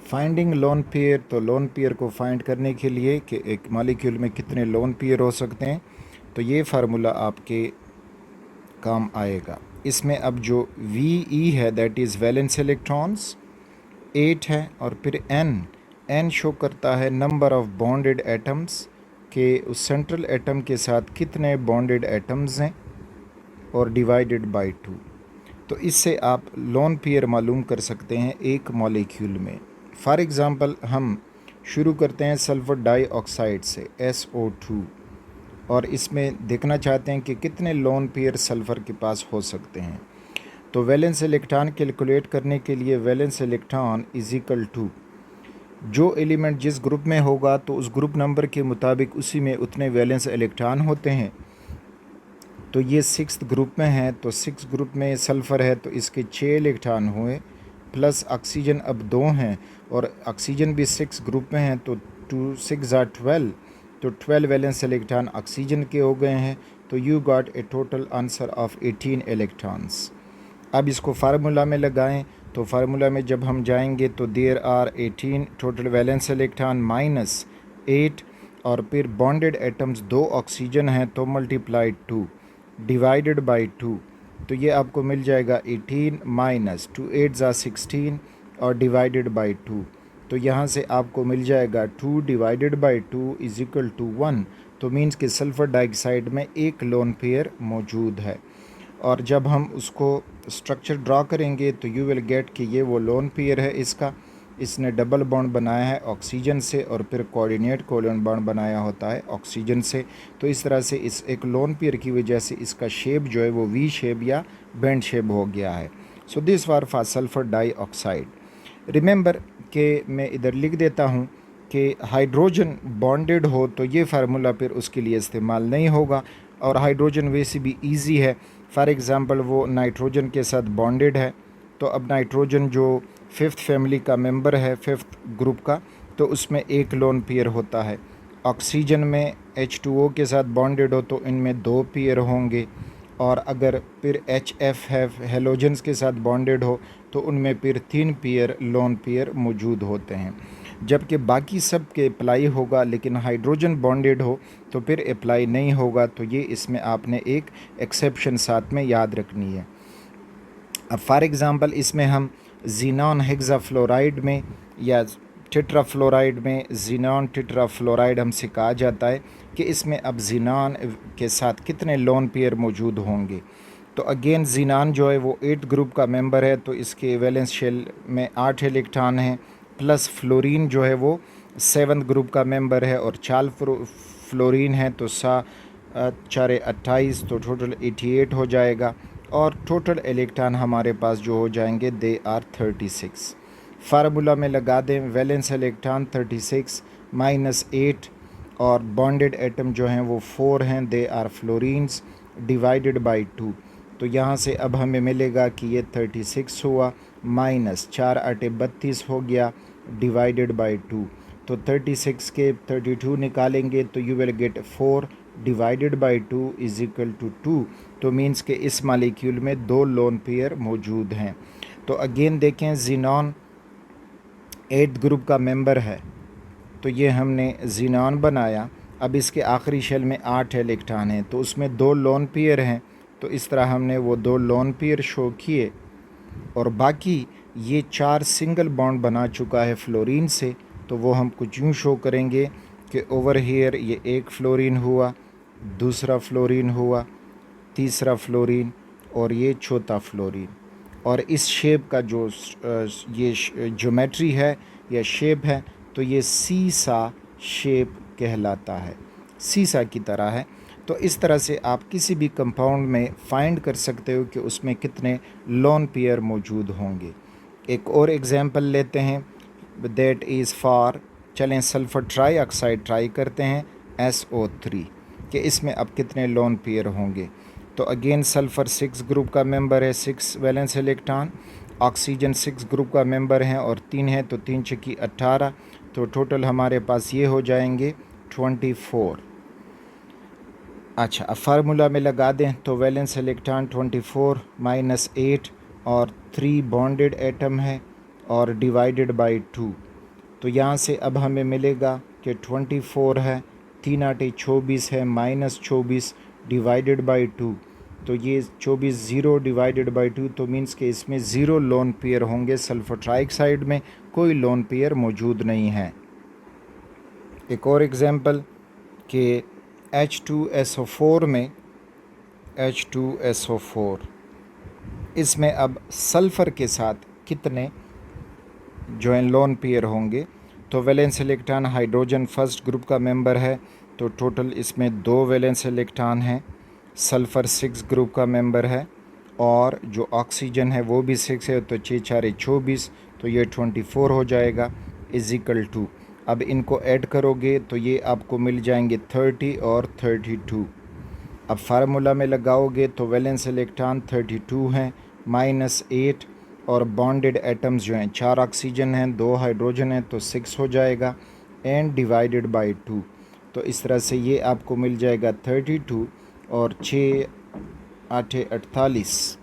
Finding lone pair, तो lone pair को find करने के लिए कि एक मॉलिक्यूल में कितने लोन पेयर हो सकते हैं, तो ये फार्मूला आपके काम आएगा। इसमें अब जो VE है दैट इज़ वैलेंस इलेक्ट्रॉन्स 8 है, और फिर N शो करता है नंबर ऑफ बॉन्डेड एटम्स के उस सेंट्रल एटम के साथ कितने बॉन्डेड एटम्स हैं, और डिवाइडेड बाय 2। तो इससे आप लोन पेयर मालूम कर सकते हैं एक मॉलिक्यूल में। फॉर एग्ज़ाम्पल हम शुरू करते हैं सल्फ़र डाइऑक्साइड से SO2, और इसमें देखना चाहते हैं कि कितने लोन पेयर सल्फ़र के पास हो सकते हैं। तो वैलेंस इलेक्ट्रॉन कैलकुलेट करने के लिए valence electron is equal to जो एलिमेंट जिस ग्रुप में होगा तो उस ग्रुप नंबर के मुताबिक उसी में उतने वैलेंस इलेक्ट्रॉन होते हैं। तो ये 6th ग्रुप में है, तो 6 ग्रुप में सल्फ़र है तो इसके 6 इलेक्ट्रॉन हुए, प्लस ऑक्सीजन अब 2 हैं, और ऑक्सीजन भी 6 ग्रुप में है, तो 2 6 are 12, तो 12 वैलेंस इलेक्ट्रॉन ऑक्सीजन के हो गए हैं। तो you got a total answer of 18 electrons. अब इसको फार्मूला में लगाएं, तो फार्मूला में जब हम जाएंगे तो there are 18 total valence electron minus 8, और फिर बॉन्डेड एटम्स 2 ऑक्सीजन हैं तो मल्टीप्लाइड 2 डिवाइडेड बाय 2, तो ये आपको मिल जाएगा 18 माइनस 2 8 ज़ा 16 और डिवाइडेड बाय 2। तो यहाँ से आपको मिल जाएगा 2 divided by 2 is equal to 1। तो मीन्स कि सल्फ़र डाइऑक्साइड में एक लोन पेयर मौजूद है। और जब हम उसको स्ट्रक्चर ड्रा करेंगे तो यू विल गेट कि ये वो लोन पेयर है इसका। इसने डबल बॉन्ड बनाया है ऑक्सीजन से, और फिर कोऑर्डिनेट कोवैलेंट बॉन्ड बनाया होता है ऑक्सीजन से। तो इस तरह से इस एक लोन पेयर की वजह से इसका शेप जो है वो वी शेप या बैंड शेप हो गया है। So this war for sulphur dioxide. Remember कि मैं इधर लिख देता हूँ कि हाइड्रोजन बॉन्डेड हो तो ये फार्मूला फिर उसके लिए इस्तेमाल नहीं होगा, और हाइड्रोजन वैसे भी इजी है। फॉर एग्ज़ाम्पल वो नाइट्रोजन के साथ बॉन्डेड है, तो अब नाइट्रोजन जो 5th फैमिली का मेंबर है 5th ग्रुप का, तो उसमें एक लोन पेयर होता है। ऑक्सीजन में H2O के साथ बॉन्डेड हो तो इनमें 2 पेयर होंगे, और अगर फिर HF है हेलोजन्स के साथ बॉन्डेड हो तो उनमें फिर 3 पेयर लोन पेयर मौजूद होते हैं। जबकि बाकी सब के अप्लाई होगा, लेकिन हाइड्रोजन बॉन्डेड हो तो फिर अप्लाई नहीं होगा। तो ये इसमें आपने एक एक्सेप्शन साथ में याद रखनी है। अब फॉर एग्ज़ाम्पल इसमें हम ज़ीनॉन हेक्साफ्लोराइड में या टेट्राफ्लोराइड में ज़ीनॉन टेट्राफ्लोराइड हमसे कहा जाता है कि इसमें अब ज़ीनॉन के साथ कितने लोन पेयर मौजूद होंगे। तो अगेन ज़ीनॉन जो है वो 8 ग्रुप का मेंबर है, तो इसके वैलेंस शेल में 8 इलेक्ट्रॉन हैं, प्लस फ्लोरीन जो है वो 7th ग्रुप का मेंबर है और 4 फ्लोरीन है, तो 4 28, तो टोटल 88 हो जाएगा। और टोटल इलेक्ट्रॉन हमारे पास जो हो जाएंगे दे आर 36। फार्मूला में लगा दें वैलेंस इलेक्ट्रॉन 36 माइनस 8, और बॉन्डेड एटम जो हैं वो 4 हैं, they are fluorines, divided by 2। तो यहाँ से अब हमें मिलेगा कि ये 36 हुआ, माइनस 4 8 32 हो गया, डिवाइडेड बाय 2। तो 36 के 32 निकालेंगे तो you will get 4 divided by 2 is equal to 2। तो मीन्स के इस मालिक्यूल में 2 लोन पेयर मौजूद हैं। तो अगेन देखें ज़ीनॉन 8th ग्रुप का मेंबर है, तो ये हमने ज़ीनॉन बनाया। अब इसके आखिरी शेल में 8 इलेक्ट्रॉन हैं, तो उसमें 2 लोन पेयर हैं, तो इस तरह हमने वो 2 लोन पेयर शो किए। और बाकी ये 4 सिंगल बॉन्ड बना चुका है फ्लोरीन से, तो वो हम कुछ यूँ शो करेंगे कि ओवर हियर ये एक फ्लोरीन हुआ, दूसरा फ्लोरीन हुआ, तीसरा फ्लोरीन, और ये चौथा फ्लोरीन। और इस शेप का जो ये ज्योमेट्री है या शेप है, तो ये सीसा शेप कहलाता है, सीसा की तरह है। तो इस तरह से आप किसी भी कंपाउंड में फाइंड कर सकते हो कि उसमें कितने लोन पेयर मौजूद होंगे। एक और एग्जांपल लेते हैं, दैट इज़ फॉर, चलें सल्फ़र ट्राईऑक्साइड ट्राई करते हैं SO3 कि इसमें अब कितने लोन पेयर होंगे। तो अगेन सल्फ़र 6 ग्रुप का मेंबर है, 6 वैलेंस इलेक्ट्रॉन, ऑक्सीजन 6 ग्रुप का मेंबर है और 3 है, तो 3 छकी 18, तो टोटल हमारे पास ये हो जाएंगे 24। अच्छा, अब फार्मूला में लगा दें तो वैलेंस इलेक्ट्रॉन 24 माइनस 8 और 3 बॉन्डेड एटम है और डिवाइडेड बाय 2, तो यहाँ से अब हमें मिलेगा कि 24 है, 3 आटे 24 है, माइनस 24 डिवाइडेड बाई 2, तो ये 24 0 डिवाइडेड बाई 2, तो मीन्स कि इसमें 0 लोन पेयर होंगे। सल्फर ट्राइऑक्साइड में कोई लोन पेयर मौजूद नहीं है। एक और एग्जांपल कि H2SO4 में H2SO4 इसमें अब सल्फ़र के साथ कितने जो हैं लोन पेयर होंगे। तो valence electron hydrogen first group का मेंबर है, तो टोटल इसमें 2 वैलेंस इलेक्ट्रॉन हैं। सल्फ़र 6 ग्रुप का मेंबर है और जो ऑक्सीजन है वो भी 6 है, तो 6 4 24, तो ये 24 हो जाएगा इजिकल टू। अब इनको ऐड करोगे तो ये आपको मिल जाएंगे 30 और 32। अब फार्मूला में लगाओगे तो वैलेंस इलेक्ट्रॉन 32 हैं, -8 और बॉन्डेड एटम्स जो हैं 4 ऑक्सीजन हैं, 2 हाइड्रोजन हैं, तो 6 हो जाएगा एंड डिवाइडेड बाई 2। तो इस तरह से ये आपको मिल जाएगा 32 और 6 8 48